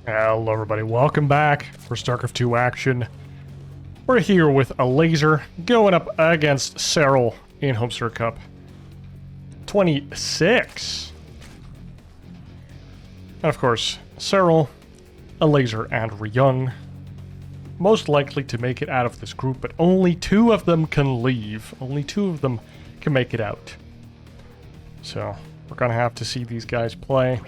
Hello everybody, welcome back for StarCraft 2 action. We're here with Elazer going up against Serral in Homestory Cup 26. And of course, Serral, Elazer, and Ryung most likely to make it out of this group, but only two of them can leave. Only two of them can make it out. So, we're gonna have to see these guys play.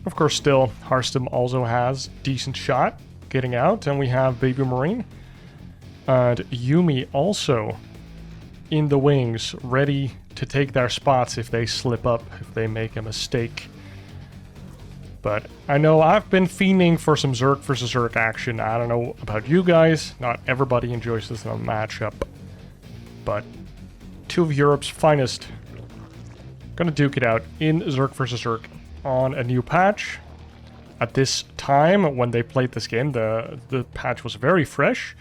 Of course, still, Harstem also has decent shot getting out, and we have Baby Marine. And Yumi also in the wings, ready to take their spots if they slip up, if they make a mistake. But I know I've been fiending for some Zerg versus Zerg action. I don't know about you guys, not everybody enjoys this in a matchup. But two of Europe's finest gonna duke it out in Zerg versus Zerg on a new patch. At this time, when they played this game, the patch was very fresh.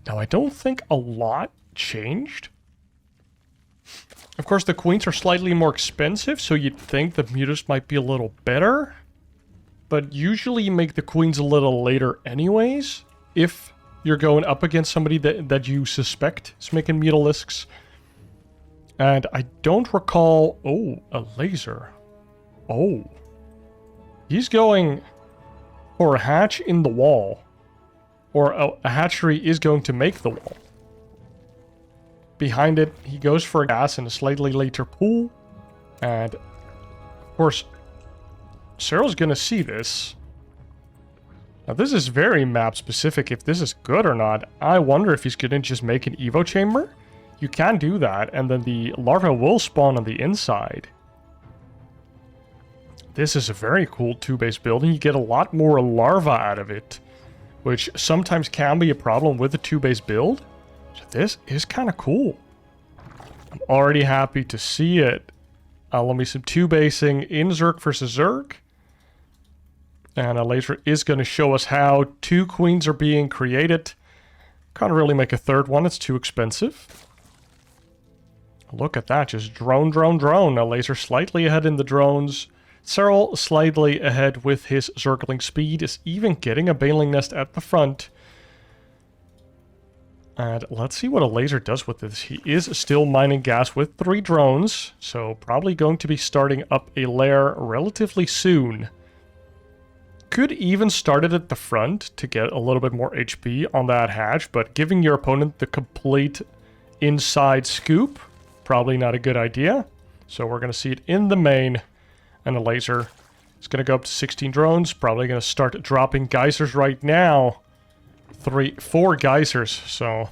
Now, I don't think a lot changed. Of course, the queens are slightly more expensive, so you'd think the mutas might be a little better. But usually you make the queens a little later anyways, if you're going up against somebody that you suspect is making mutalisks. And I don't recall... Oh, Elazer. Oh. He's going for a hatch in the wall. Or a hatchery is going to make the wall. Behind it, he goes for a gas in a slightly later pool. And, of course, Serral's going to see this. Now, this is very map-specific if this is good or not. I wonder if he's going to just make an Evo chamber. You can do that, and then the larva will spawn on the inside. This is a very cool 2-base building. You get a lot more larva out of it, which sometimes can be a problem with a 2-base build. So this is kind of cool. I'm already happy to see it. Let me some 2-basing in Zerg versus Zerg. And Elazer is going to show us how 2 queens are being created. Can't really make a third one, it's too expensive. Look at that, just drone, drone, drone. Elazer slightly ahead in the drones. Serral slightly ahead with his circling speed, is even getting a baneling nest at the front. And let's see what Elazer does with this. He is still mining gas with 3 drones, so probably going to be starting up a lair relatively soon. Could even start it at the front to get a little bit more HP on that hatch, but giving your opponent the complete inside scoop, probably not a good idea. So we're going to see it in the main. And Elazer is going to go up to 16 drones. Probably going to start dropping geysers right now. 4 geysers. So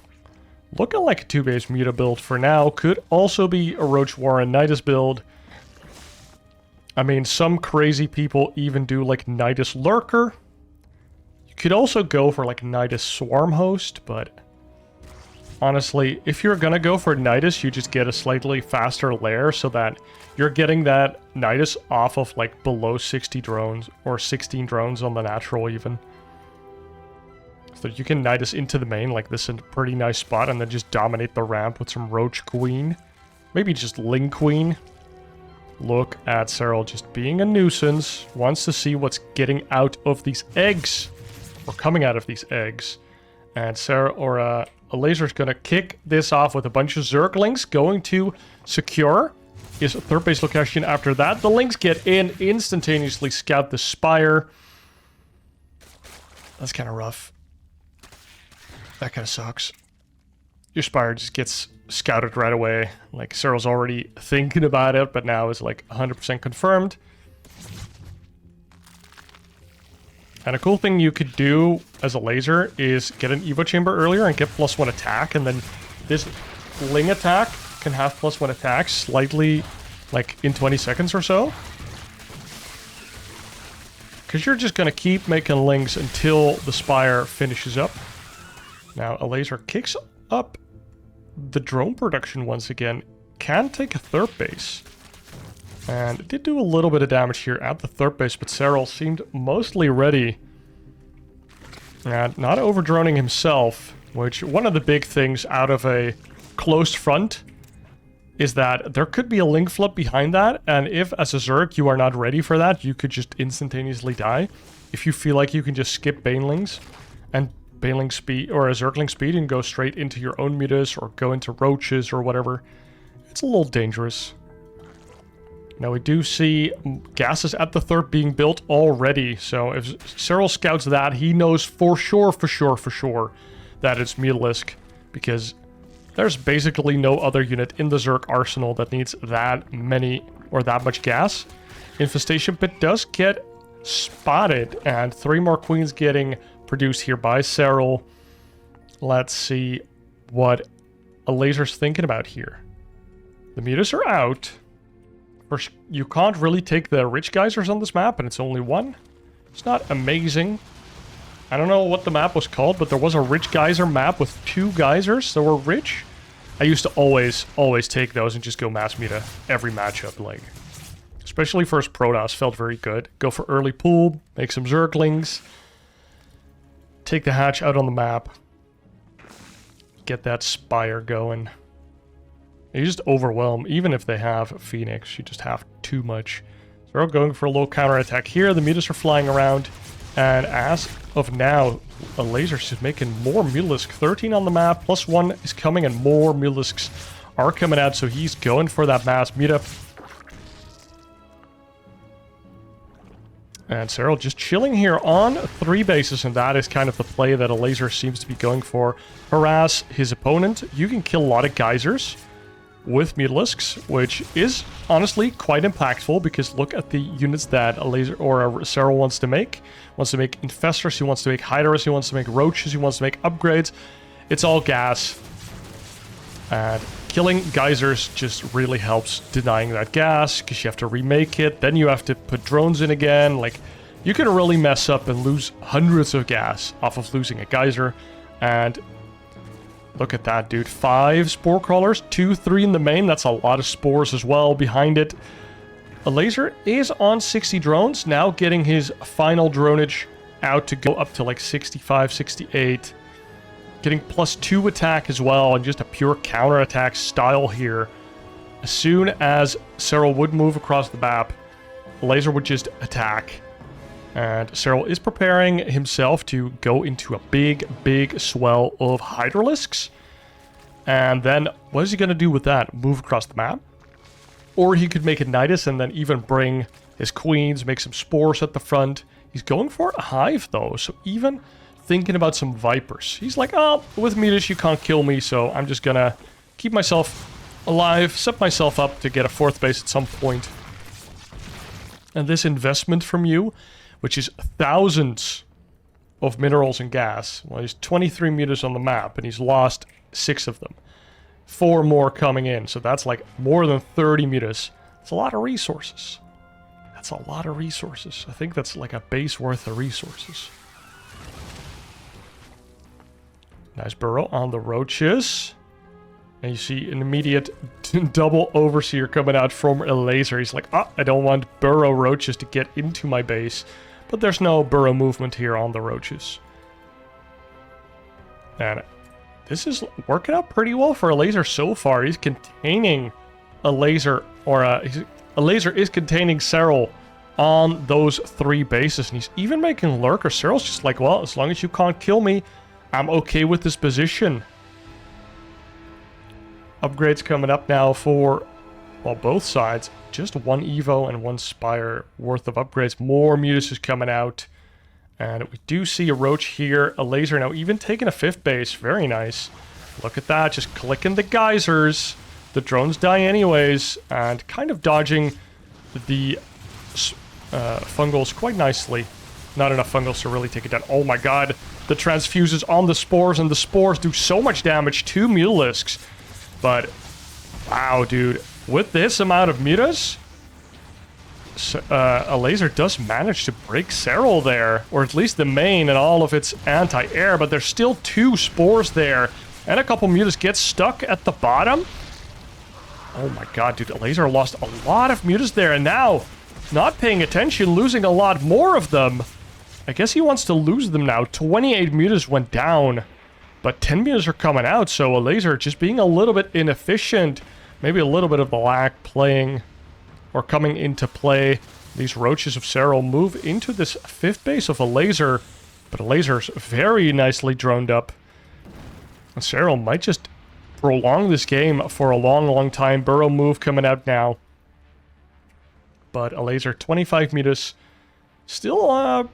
looking like a 2-base muta build for now. Could also be a Roach Warren Nidus build. I mean, some crazy people even do like Nidus Lurker. You could also go for like Nidus Swarm Host, but honestly, if you're gonna go for Nidus, you just get a slightly faster lair so that you're getting that Nidus off of like below 60 drones or 16 drones on the natural even. So you can Nidus into the main like this in a pretty nice spot and then just dominate the ramp with some Roach Queen. Maybe just Ling Queen. Look at Serral just being a nuisance. Wants to see what's getting out of these eggs. Or coming out of these eggs. And Elazer's going to kick this off with a bunch of Zerglings. Going to secure his 3rd base location after that. The Lynx get in, instantaneously scout the Spire. That's kind of rough. That kind of sucks. Your Spire just gets scouted right away. Like, Serral's already thinking about it, but now is like 100% confirmed. And a cool thing you could do as Elazer is get an Evo chamber earlier and get +1 attack, and then this Ling attack can have +1 attack slightly, like, in 20 seconds or so. Because you're just going to keep making Lings until the Spire finishes up. Now, Elazer kicks up the drone production once again. Can take a 3rd base. And it did do a little bit of damage here at the 3rd base, but Serral seemed mostly ready. And not over-droning himself, which one of the big things out of a closed front is that there could be a link flip behind that, and if as a Zerg you are not ready for that, you could just instantaneously die. If you feel like you can just skip Banelings and Baneling speed or a Zergling speed and go straight into your own mutas or go into roaches or whatever, it's a little dangerous. Now we do see gases at the third being built already, so if Serral scouts that, he knows for sure that it's Mutalisk, because there's basically no other unit in the Zerg arsenal that needs that many or that much gas. Infestation Pit does get spotted, and 3 more queens getting produced here by Serral. Let's see what Elazer's thinking about here. The mutas are out. First, you can't really take the rich geysers on this map, and it's only 1. It's not amazing. I don't know what the map was called, but there was a rich geyser map with 2 geysers that were rich. I used to always take those and just go mass meta every matchup, like. Especially first Protoss felt very good. Go for early pool, make some Zerglings. Take the hatch out on the map. Get that Spire going. You just overwhelm, even if they have Phoenix, you just have too much. So we're going for a little counterattack here. The mutas are flying around. And as of now, Elazer's just making more Mutalisk. 13 on the map, plus 1 is coming, and more Mutalisks are coming out. So he's going for that mass meetup. And Serral just chilling here on 3 bases, and that is kind of the play that Elazer seems to be going for. Harass his opponent. You can kill a lot of geysers with Mutalisks, which is honestly quite impactful, because look at the units that Elazer or Serral wants to make. Wants to make Infestors, he wants to make Hydras, he wants to make Roaches, he wants to make upgrades. It's all gas. And killing geysers just really helps denying that gas, because you have to remake it, then you have to put drones in again. Like, you can really mess up and lose hundreds of gas off of losing a geyser. And look at that, dude. 5 spore crawlers, 2, 3 in the main. That's a lot of spores as well behind it. Elazer is on 60 drones, now getting his final dronage out to go up to like 65, 68. Getting +2 attack as well, and just a pure counterattack style here. As soon as Serral would move across the map, Elazer would just attack. And Serral is preparing himself to go into a big swell of Hydralisks. And then, what is he going to do with that? Move across the map? Or he could make a Nidus and then even bring his queens, make some spores at the front. He's going for a hive, though, so even thinking about some Vipers. He's like, oh, with Midas you can't kill me, so I'm just gonna keep myself alive, set myself up to get a 4th base at some point. And this investment from you, which is thousands of minerals and gas. Well, he's 23 meters on the map, and he's lost 6 of them. 4 more coming in, so that's like more than 30 meters. It's a lot of resources. That's a lot of resources. I think that's like a base worth of resources. Nice burrow on the roaches. And you see an immediate double overseer coming out from Elazer. He's like, oh, I don't want burrow roaches to get into my base. But there's no burrow movement here on the roaches. And this is working out pretty well for Elazer so far. He's containing Elazer, or Elazer is containing Serral on those 3 bases. And he's even making lurkers. Serral's just like, well, as long as you can't kill me, I'm okay with this position. Upgrades coming up now for, well, both sides. Just 1 Evo and 1 Spire worth of upgrades. More Mutas is coming out. And we do see a Roach here. Elazer now even taking a 5th base. Very nice. Look at that. Just clicking the geysers. The drones die anyways. And kind of dodging the fungals quite nicely. Not enough fungals to really take it down. Oh my god. The transfuses on the spores, and the spores do so much damage to Mutalisks. But, wow, dude. With this amount of mutas, Elazer does manage to break Serral there. Or at least the main and all of its anti-air. But there's still 2 spores there. And a couple mutas get stuck at the bottom. Oh my god, dude. Elazer lost a lot of mutas there. And now, not paying attention, losing a lot more of them. I guess he wants to lose them now. 28 mutas went down. But 10 mutas are coming out, so Elazer just being a little bit inefficient. maybe a little bit of the lag playing or coming into play. These roaches of Serral move into this 5th base of Elazer, but Elazer's very nicely droned up. And Serral might just prolong this game for a long, long time. Burrow move coming out now. But Elazer, 25 meters, still a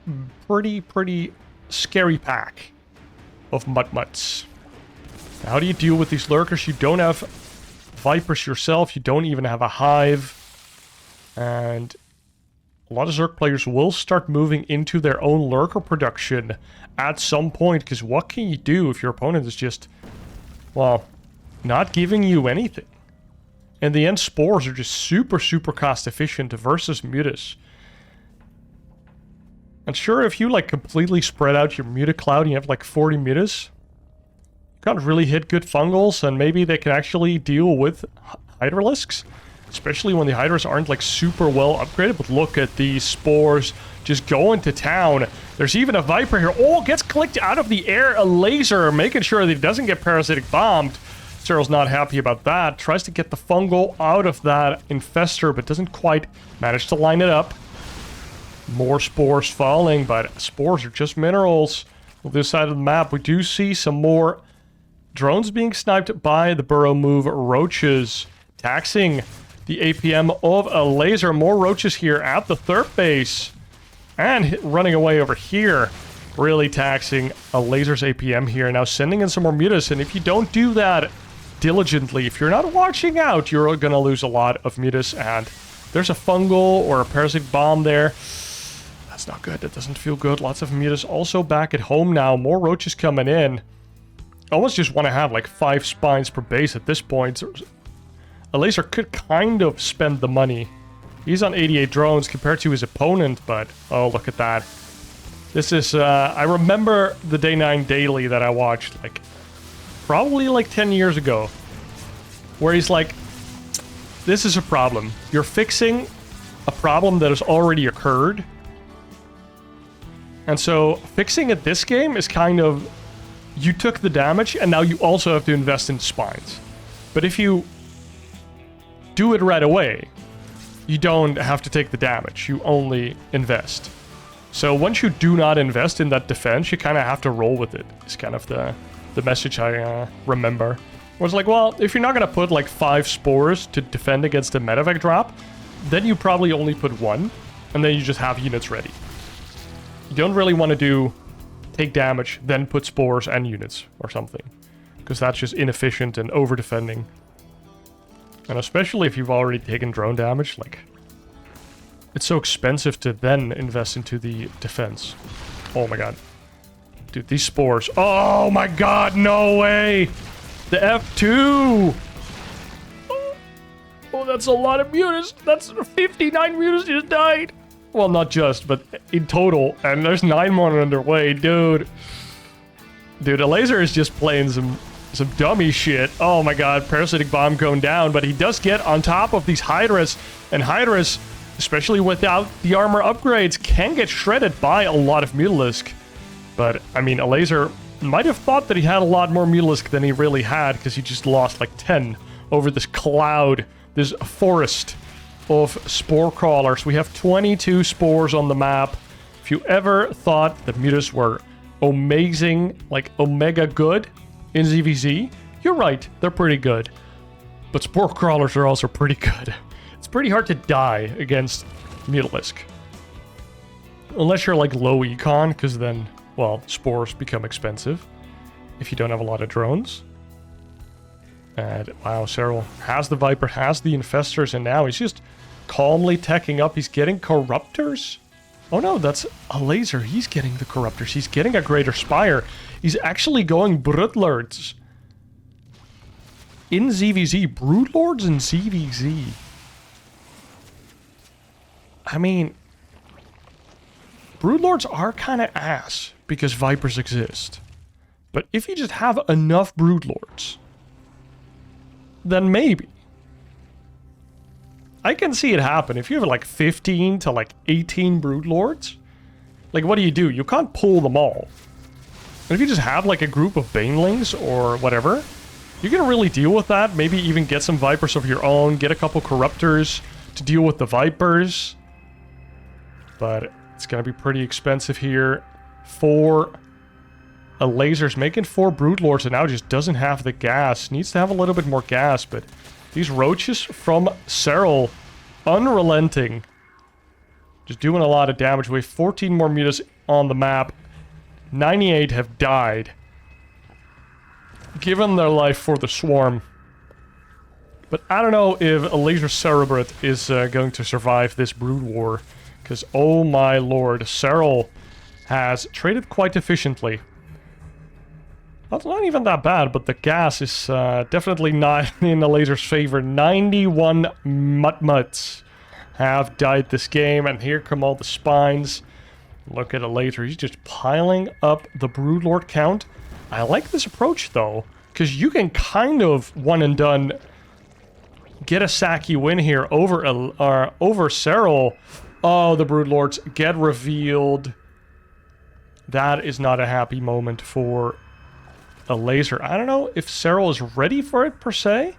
pretty scary pack of Mutts. How do you deal with these lurkers? You don't have Vipers yourself, you don't even have a hive. And a lot of Zerg players will start moving into their own lurker production at some point, because what can you do if your opponent is just, well, not giving you anything? In the end, spores are just super cost efficient versus mutas. And sure, if you like completely spread out your muta cloud and you have like 40 mutas, you can't really hit good fungals, and maybe they can actually deal with hydralisks, especially when the hydras aren't like super well upgraded. But look at these spores just going to town. There's even a Viper here. Oh, gets clicked out of the air. Elazer making sure that he doesn't get parasitic bombed. Serral's not happy about that. Tries to get the fungal out of that infestor, but doesn't quite manage to line it up. More spores falling, but spores are just minerals. On this side of the map, we do see some more drones being sniped by the burrow move roaches, taxing the APM of Elazer. More roaches here at the 3rd base, and running away over here. Really taxing Elazer's APM here. Now sending in some more mutas, and if you don't do that diligently, if you're not watching out, you're gonna lose a lot of mutas, and there's a fungal or a parasitic bomb there. That's not good. That doesn't feel good. Lots of mutas also back at home now. More roaches coming in. I almost just want to have like 5 spines per base at this point. Elazer could kind of spend the money. He's on 88 drones compared to his opponent, but oh, look at that. This is, I remember the Day 9 daily that I watched, like, probably like 10 years ago, where he's like, this is a problem. You're fixing a problem that has already occurred. And so fixing it this game is kind of, you took the damage and now you also have to invest in spines. But if you do it right away, you don't have to take the damage. You only invest. So once you do not invest in that defense, you kind of have to roll with it. It's kind of the message I remember. It was like, well, if you're not going to put like 5 spores to defend against a medevac drop, then you probably only put 1, and then you just have units ready. You don't really want to take damage, then put spores and units or something, because that's just inefficient and over-defending. And especially if you've already taken drone damage, like, it's so expensive to then invest into the defense. Oh my god. Dude, these spores. Oh my god, no way! The F2! Oh, that's a lot of mutas. That's 59 mutas just died. Well, not just, but in total. And there's 9 more underway, dude. Dude, Elazer is just playing some dummy shit. Oh my god, parasitic bomb going down, but he does get on top of these hydras, and hydras, especially without the armor upgrades, can get shredded by a lot of mutalisk. But I mean, Elazer might have thought that he had a lot more mutalisk than he really had, because he just lost like 10 over this cloud, this forest of spore crawlers. We have 22 spores on the map. If you ever thought that mutas were amazing, like omega good in ZVZ, you're right, they're pretty good. But spore crawlers are also pretty good. It's pretty hard to die against mutalisk. Unless you're like low econ, because then, well, spores become expensive if you don't have a lot of drones. And wow, Serral has the Viper, has the infestors, and now he's just calmly teching up. He's getting corruptors. Oh no, that's Elazer. He's getting the corruptors. He's getting a greater spire. He's actually going broodlords in ZVZ. Broodlords in ZVZ. I mean, broodlords are kind of ass because Vipers exist. But if you just have enough broodlords, then maybe. I can see it happen. If you have like 15 to like 18 broodlords, like what do? You can't pull them all. And if you just have like a group of banelings or whatever, You can really deal with that. Maybe even get some Vipers of your own. Get a couple Corruptors to deal with the Vipers. But it's going to be pretty expensive here. 4 Elazer's making 4 Broodlords and now just doesn't have the gas. Needs to have a little bit more gas, but these Roaches from Serral, unrelenting. Just doing a lot of damage. We have 14 more mutas on the map. 98 have died. Given their life for the swarm. But I don't know if Elazer Cerebrate is going to survive this Brood War. Because, oh my lord, Serral has traded quite efficiently. That's not even that bad, but the gas is definitely not in Elazer's favor. 91 Mutmuts have died this game, and here come all the spines. Look at Elazer, he's just piling up the Broodlord count. I like this approach, though, because you can kind of one and done get a sacky win here over Serral. Oh, the Broodlords get revealed. That is not a happy moment for Elazer. I don't know if Serral is ready for it, per se.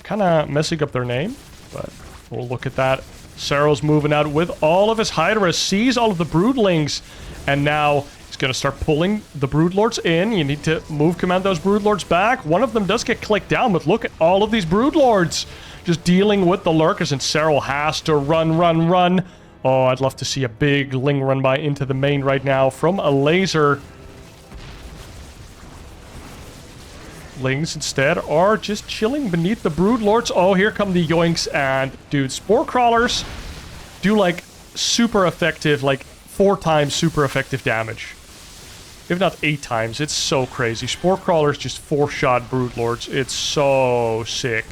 Kind of messing up their name, but we'll look at that. Serral's moving out with all of his Hydras, sees all of the Broodlings, and now he's going to start pulling the Broodlords in. You need to command those Broodlords back. One of them does get clicked down, but look at all of these Broodlords just dealing with the Lurkers, and Serral has to run. Oh, I'd love to see a big Ling run by into the main right now from Elazer. Lings instead are just chilling beneath the Broodlords. Oh, here come the Yoinks, and dude, Spore Crawlers do like super effective, like 4 times super effective damage. If not 8 times, it's so crazy. Spore Crawlers just 4-shot Broodlords. It's so sick.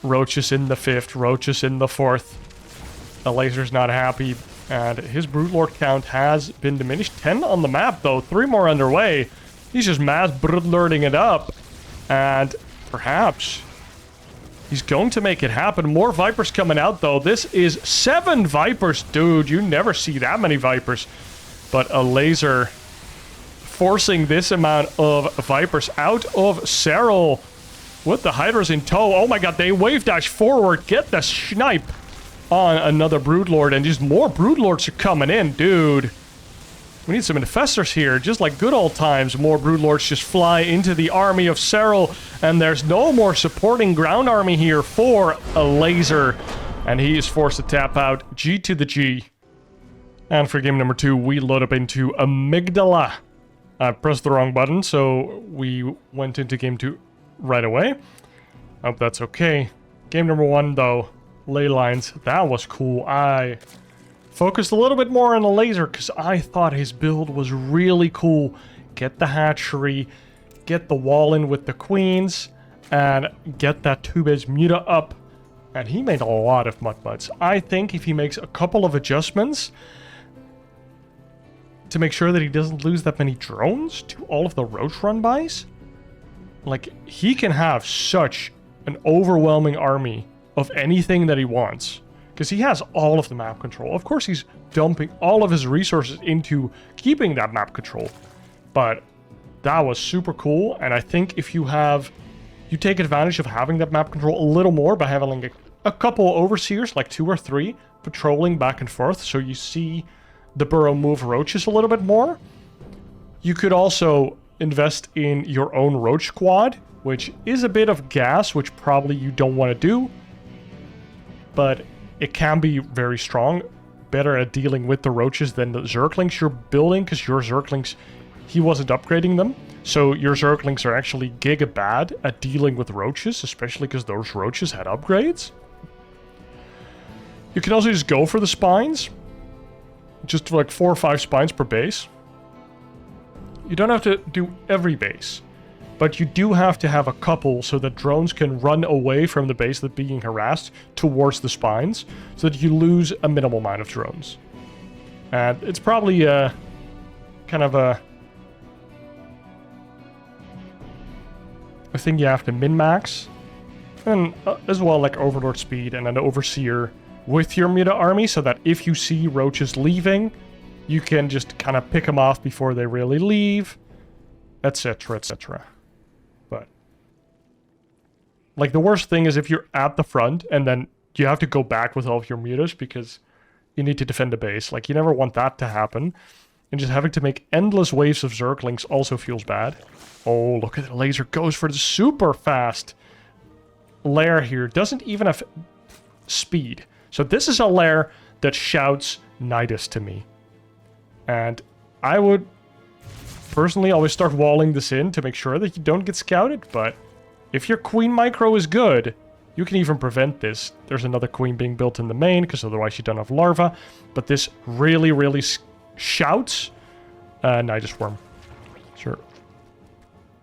Roaches in the 5th, Roaches in the 4th. Elazer's not happy, and his Broodlord count has been diminished. 10 on the map, though. 3 more underway. He's just mass Broodlording it up. And perhaps he's going to make it happen. More Vipers coming out, though. This is 7 Vipers. Dude, you never see that many Vipers. But Elazer forcing this amount of Vipers out of Serral with the Hydras in tow. Oh my god, they wave dash forward. Get the snipe on another Broodlord. And just more Broodlords are coming in, dude. We need some Infestors here, just like good old times. More Broodlords just fly into the army of Serral, and there's no more supporting ground army here for Elazer, and he is forced to tap out. G to the G. And for game number 2, we load up into Amygdala. I pressed the wrong button, so we went into game 2 right away. Hope that's okay. Game number 1, though, ley lines. That was cool. I focused a little bit more on Elazer because I thought his build was really cool. Get the hatchery, get the wall in with the queens, and get that 2-base muta up. And he made a lot of Mutmuts. I think if he makes a couple of adjustments to make sure that he doesn't lose that many drones to all of the Roach run-bys, like, he can have such an overwhelming army of anything that he wants. Because he has all of the map control. Of course, he's dumping all of his resources into keeping that map control. But that was super cool. And I think if you take advantage of having that map control a little more by having a couple overseers, like 2 or 3, patrolling back and forth. So you see the burrow move Roaches a little bit more. You could also invest in your own Roach squad, which is a bit of gas, which probably you don't want to do. But it can be very strong, better at dealing with the Roaches than the Zerglings you're building, because your Zerglings, he wasn't upgrading them. So your Zerglings are actually giga bad at dealing with Roaches, especially because those Roaches had upgrades. You can also just go for the spines, just like 4 or 5 spines per base. You don't have to do every base, but you do have to have a couple so that drones can run away from the base that's being harassed towards the spines, so that you lose a minimal amount of drones. And it's probably kind of a thing you have to min-max. And as well, like Overlord speed and an Overseer with your muta army, so that if you see Roaches leaving, you can just kind of pick them off before they really leave. etc, etc. But like the worst thing is if you're at the front and then you have to go back with all of your mutas because you need to defend the base. Like you never want that to happen. And just having to make endless waves of Zerglings also feels bad. Oh, look at the laser goes for the super fast lair here. Doesn't even have speed. So this is a lair that shouts Nidus to me. And I would personally always start walling this in to make sure that you don't get scouted. But if your queen micro is good, you can even prevent this. There's another queen being built in the main because otherwise you don't have larva. But this really, really shouts Nidus Worm. Sure.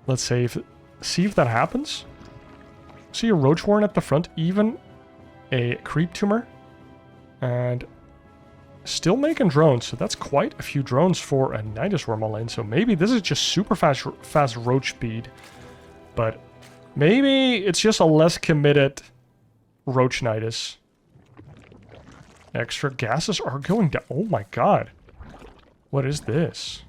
Let's see if that happens. See a Roach Warren at the front, even a Creep Tumor. And still making drones, so that's quite a few drones for a Nidus Worm lane. So maybe this is just super fast Roach speed. But maybe it's just a less committed Roach Nidus. Extra gases are going down. Oh my god. What is this?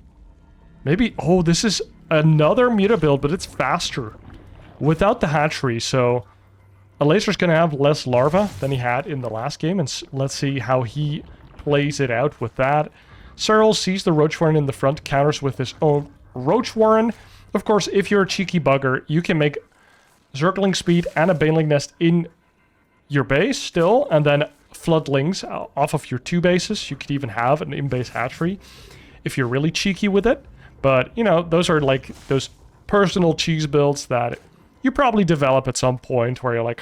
Maybe... Oh, this is another muta build, but it's faster. Without the hatchery, so... Elazer's gonna have less larva than he had in the last game, and let's see how he plays it out with that. Serral sees the Roach Warren in the front, counters with his own Roach Warren. Of course, if you're a cheeky bugger, you can make Zergling speed and a Baneling Nest in your base still, and then Floodlings off of your 2 bases. You could even have an in-base hatchery if you're really cheeky with it. But, you know, those are like those personal cheese builds that you probably develop at some point where you're like,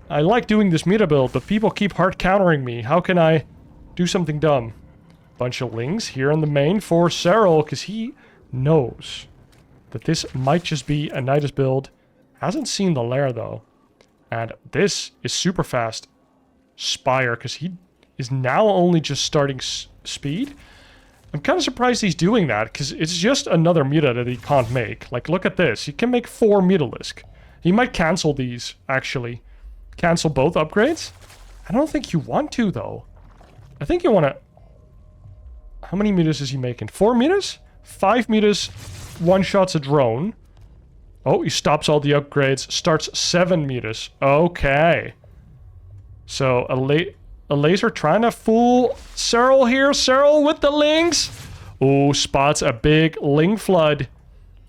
I like doing this meta build, but people keep hard countering me. How can I do something dumb? Bunch of Lings here in the main for Serral, because he knows that this might just be a Nidus build. Hasn't seen the lair, though. And this is super fast Spire, because he is now only just starting speed. I'm kind of surprised he's doing that, because it's just another muta that he can't make. Like, look at this. He can make 4 Mutalisk. He might cancel these, actually. Cancel both upgrades? I don't think you want to, though. I think you want to... How many mutas is he making? 4 mutas? 5 mutas, one-shots a drone. Oh, he stops all the upgrades, starts 7 mutas. Okay. So, Elazer trying to fool Serral here. Serral with the Lings. Oh, spots a big Ling flood.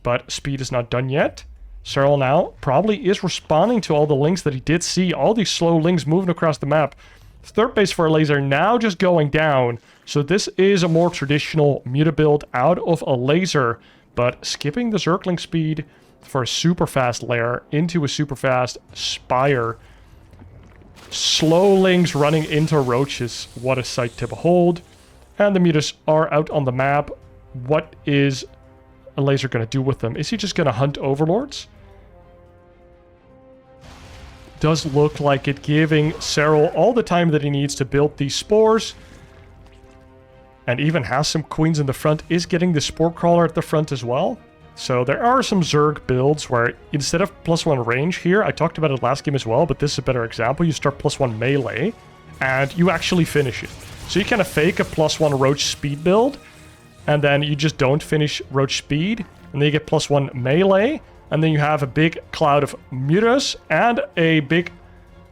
But speed is not done yet. Serral now probably is responding to all the Lings that he did see. All these slow Lings moving across the map. Third base for Elazer now just going down. So this is a more traditional muta build out of Elazer. But skipping the Zergling speed for a super fast lair into a super fast Spire. Slow Lings running into Roaches. What a sight to behold. And the mutas are out on the map. What is Elazer going to do with them? Is he just going to hunt Overlords? Does look like it, giving Serral all the time that he needs to build these spores. And even has some queens in the front. Is getting the Spore Crawler at the front as well. So there are some Zerg builds where instead of +1 range here, I talked about it last game as well, but this is a better example. You start +1 melee, and you actually finish it. So you kind of fake a +1 Roach speed build, and then you just don't finish Roach speed, and then you get +1 melee, and then you have a big cloud of mutas and a big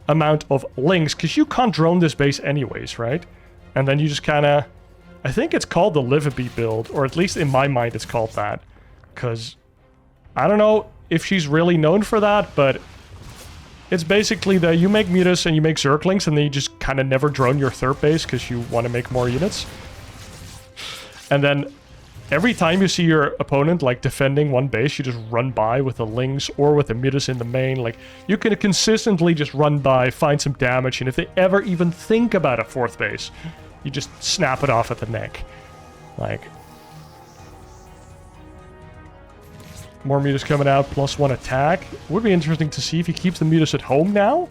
amount of Lings, because you can't drone this base anyways, right? And then you just kind of... I think it's called the Livabee build, or at least in my mind it's called that. Because I don't know if she's really known for that, but it's basically that you make mutas and you make Zerglings, and then you just kind of never drone your third base because you want to make more units. And then every time you see your opponent like defending one base, you just run by with the Lings or with the mutas in the main. Like, you can consistently just run by, find some damage, and if they ever even think about a fourth base, you just snap it off at the neck. Like... More mutas coming out, +1 attack. Would be interesting to see if he keeps the mutas at home now,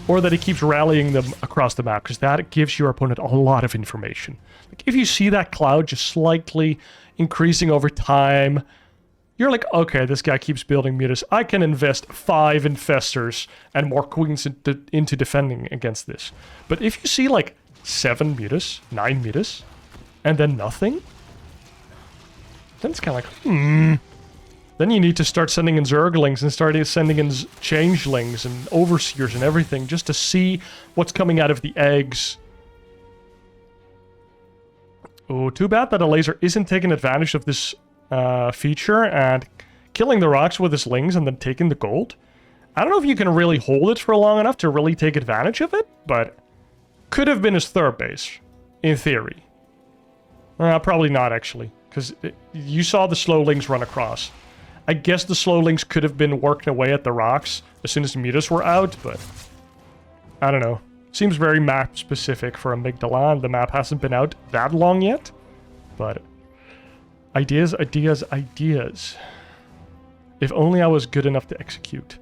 or that he keeps rallying them across the map, because that gives your opponent a lot of information. Like, if you see that cloud just slightly increasing over time, you're like, okay, this guy keeps building mutas. I can invest 5 infestors and more queens into defending against this. But if you see like 7 mutas, 9 mutas, and then nothing... Then it's kind of like, Then you need to start sending in Zerglings and start sending in Changelings and Overseers and everything just to see what's coming out of the eggs. Oh, too bad that Elazer isn't taking advantage of this feature and killing the rocks with his lings and then taking the gold. I don't know if you can really hold it for long enough to really take advantage of it, but could have been his third base, in theory. Probably not, actually, because you saw the slowlings run across. I guess the slowlings could have been working away at the rocks as soon as the mutas were out, but I don't know. Seems very map-specific for Amygdala, and the map hasn't been out that long yet. But ideas, ideas, ideas. If only I was good enough to execute.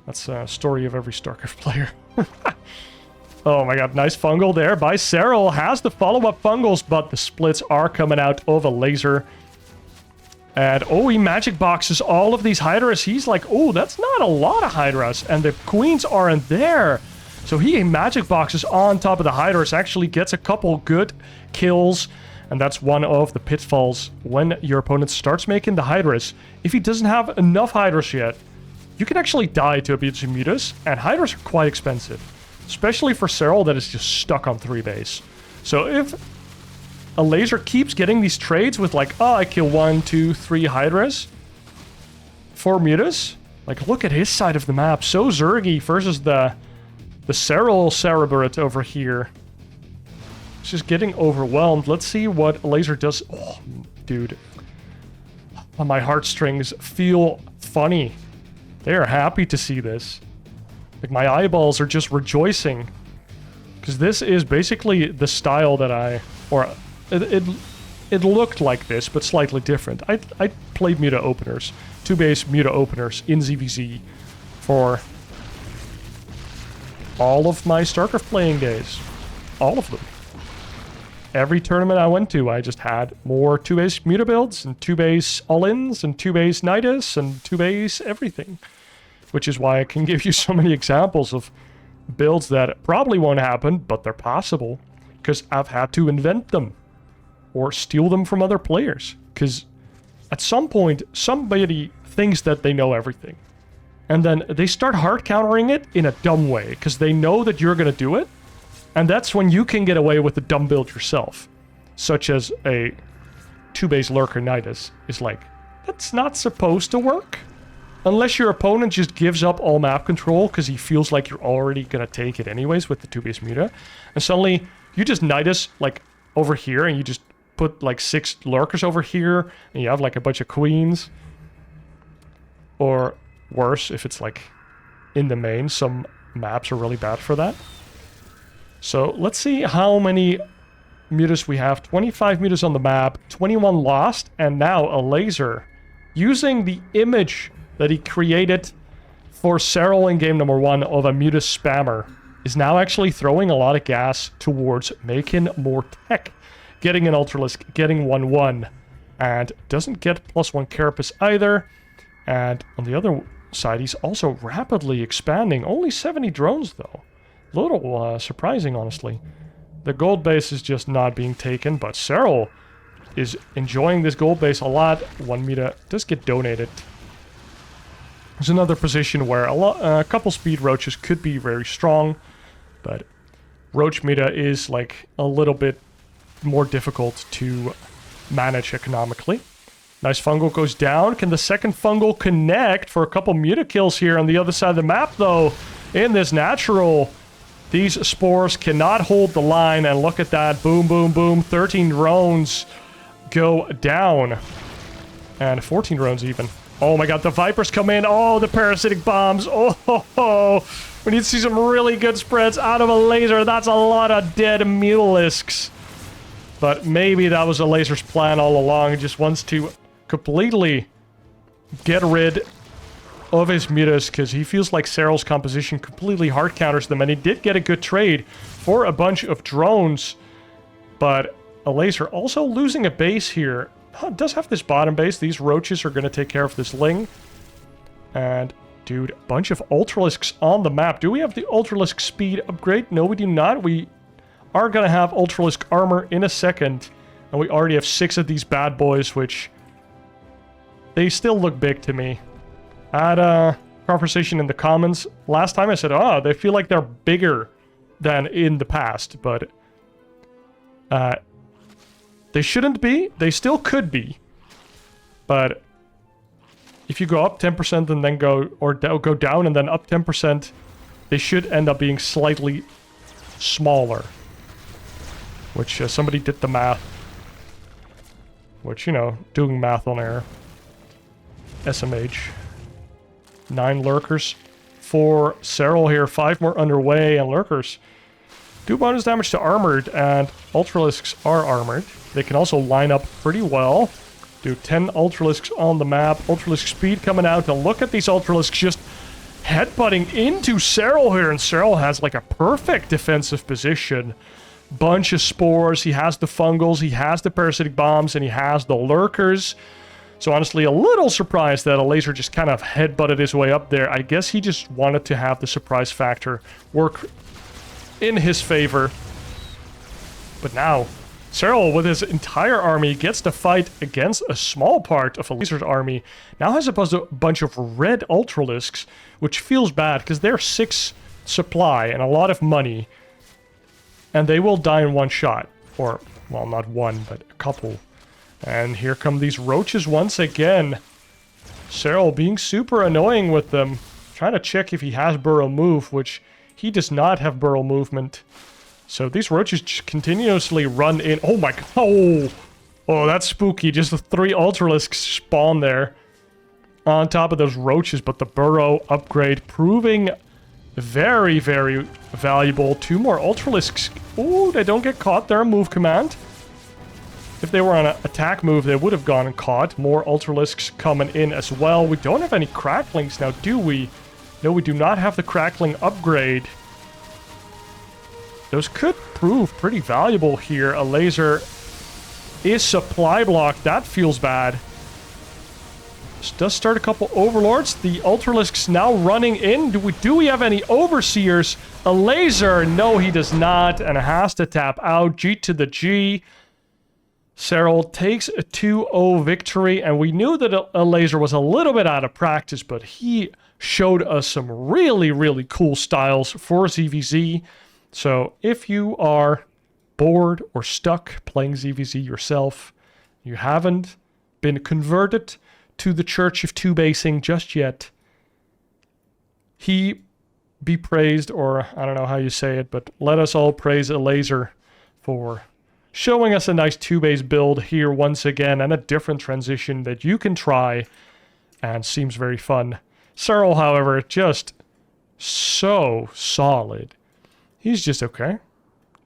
That's a story of every StarCraft player. Oh my god, nice fungal there by Serral. Has the follow-up fungals, but the splits are coming out of Elazer. And, oh, he magic boxes all of these Hydras. He's like, oh, that's not a lot of Hydras. And the queens aren't there. So he magic boxes on top of the Hydras, actually gets a couple good kills. And that's one of the pitfalls when your opponent starts making the Hydras. If he doesn't have enough Hydras yet, you can actually die to a bunch of mutas. And Hydras are quite expensive. Especially for Serral that is just stuck on 3 base. So if Elazer keeps getting these trades with like, oh, I kill 1, 2, 3 Hydras. 4 mutas. Like, look at his side of the map. So Zergy versus the Serral Cerebrate over here. It's just getting overwhelmed. Let's see what Elazer does. Oh, dude. My heartstrings feel funny. They are happy to see this. Like, my eyeballs are just rejoicing. Because this is basically the style that I... Or, it looked like this, but slightly different. I played Muta openers. 2-base Muta openers in ZVZ for all of my StarCraft playing days. All of them. Every tournament I went to, I just had more 2-base Muta builds, and 2-base all-ins, and 2-base Nidus, and 2-base everything. Which is why I can give you so many examples of builds that probably won't happen, but they're possible. Because I've had to invent them. Or steal them from other players. Because at some point, somebody thinks that they know everything. And then they start hard countering it in a dumb way. Because they know that you're going to do it. And that's when you can get away with the dumb build yourself. Such as a 2-base Lurker Nidus is like, that's not supposed to work. Unless your opponent just gives up all map control because he feels like you're already going to take it anyways with the 2-base Muta. And suddenly, you just Nidus, like, over here, and you just put, like, 6 Lurkers over here, and you have, like, a bunch of queens. Or worse, if it's, like, in the main. Some maps are really bad for that. So, let's see how many mutas we have. 25 mutas on the map, 21 lost, and now Elazer using the image that he created for Serral in game number 1 of a muta spammer is now actually throwing a lot of gas towards making more tech. Getting an Ultralisk, getting 1-1, and doesn't get +1 Carapace either. And on the other side, he's also rapidly expanding. Only 70 drones, though. A little surprising, honestly. The gold base is just not being taken, but Serral is enjoying this gold base a lot. 1 muta does get donated. There's another position where a couple speed roaches could be very strong, but roach muta is like a little bit more difficult to manage economically. Nice fungal goes down. Can the second fungal connect for a couple muta kills here on the other side of the map, though? In this natural, these spores cannot hold the line, and look at that. Boom, boom, boom. 13 drones go down. And 14 drones even. Oh my god, the Vipers come in. Oh, the parasitic bombs. Oh, ho, ho. We need to see some really good spreads out of Elazer. That's a lot of dead Mutalisks. But maybe that was Elazer's plan all along. He just wants to completely get rid of his mutas because he feels like Serral's composition completely hard counters them. And he did get a good trade for a bunch of drones. But Elazer also losing a base here. Does have this bottom base. These roaches are going to take care of this Ling. And, dude, a bunch of Ultralisks on the map. Do we have the Ultralisk speed upgrade? No, we do not. We are going to have Ultralisk armor in a second. And we already have 6 of these bad boys, which they still look big to me. I had a conversation in the comments last time. I said, oh, they feel like they're bigger than in the past, but they shouldn't be. They still could be. But if you go up 10% and then go down and then up 10%, they should end up being slightly smaller. Which somebody did the math. Which, you know, doing math on air. SMH. 9 lurkers for Serral here. 5 more underway, and lurkers do bonus damage to armored, and ultralisks are armored. They can also line up pretty well. Do 10 ultralisks on the map. Ultralisk speed coming out, and look at these ultralisks just headbutting into Serral here, and Serral has like a perfect defensive position. Bunch of spores, he has the fungals, he has the parasitic bombs, and he has the lurkers. So honestly, a little surprised that Elazer just kind of headbutted his way up there. I guess he just wanted to have the surprise factor work in his favor. But now, Serral, with his entire army, gets to fight against a small part of Elazer's army. Now has a bunch of red ultralisks, which feels bad because they're 6 supply and a lot of money. And they will die in one shot. Or, well, not one, but a couple. And here come these roaches once again. Serral being super annoying with them. Trying to check if he has burrow move, which he does not have burrow movement. So these roaches just continuously run in. Oh my god. Oh, that's spooky. Just the 3 ultralisks spawn there. On top of those roaches, but the burrow upgrade proving very, very valuable. 2 more ultralisks. Ooh, they don't get caught. They're a move command. If they were on an attack move, they would have gone and caught. More ultralisks coming in as well. We don't have any cracklings now, do we? No, we do not have the crackling upgrade. Those could prove pretty valuable here. Elazer is supply blocked. That feels bad. This does start a couple overlords. The ultralisks now running in. Do we have any overseers? Elazer, no, he does not, and has to tap out. G to the G. Serral takes a 2-0 victory, and we knew that Elazer was a little bit out of practice, but he showed us some really, really cool styles for ZVZ. So if you are bored or stuck playing ZVZ yourself, you haven't been converted to the Church of Two-Basing just yet, he be praised, or I don't know how you say it, but let us all praise Elazer for showing us a nice 2-base build here once again, and a different transition that you can try, and seems very fun. Serral, however, just so solid. He's just okay.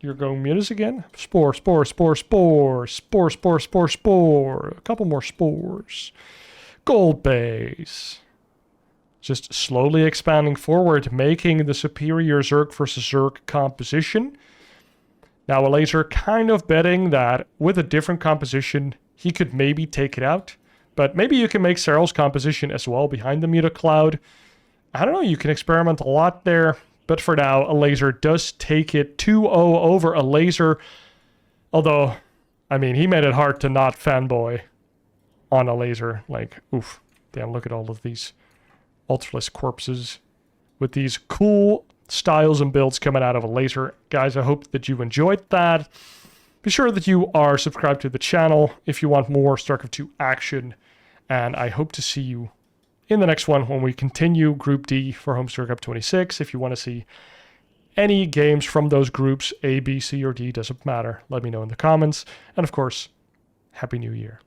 You're going mutus again? Spore, spore, spore, spore, spore, spore, spore, spore. A couple more spores. Gold base. Just slowly expanding forward, making the superior Zerg versus Zerg composition. Now, Elazer kind of betting that with a different composition, he could maybe take it out. But maybe you can make Serral's composition as well behind the Muta Cloud. I don't know, you can experiment a lot there. But for now, Elazer does take it 2-0 over Elazer. Although, I mean, he made it hard to not fanboy on Elazer. Like, oof. Damn, look at all of these Ultralisk corpses with these cool styles and builds coming out of Elazer. Guys, I hope that you enjoyed that. Be sure that you are subscribed to the channel if you want more StarCraft 2 action. And I hope to see you in the next one when we continue Group D for Homestory Cup 26. If you want to see any games from those groups, A, B, C, or D, doesn't matter. Let me know in the comments. And of course, Happy New Year.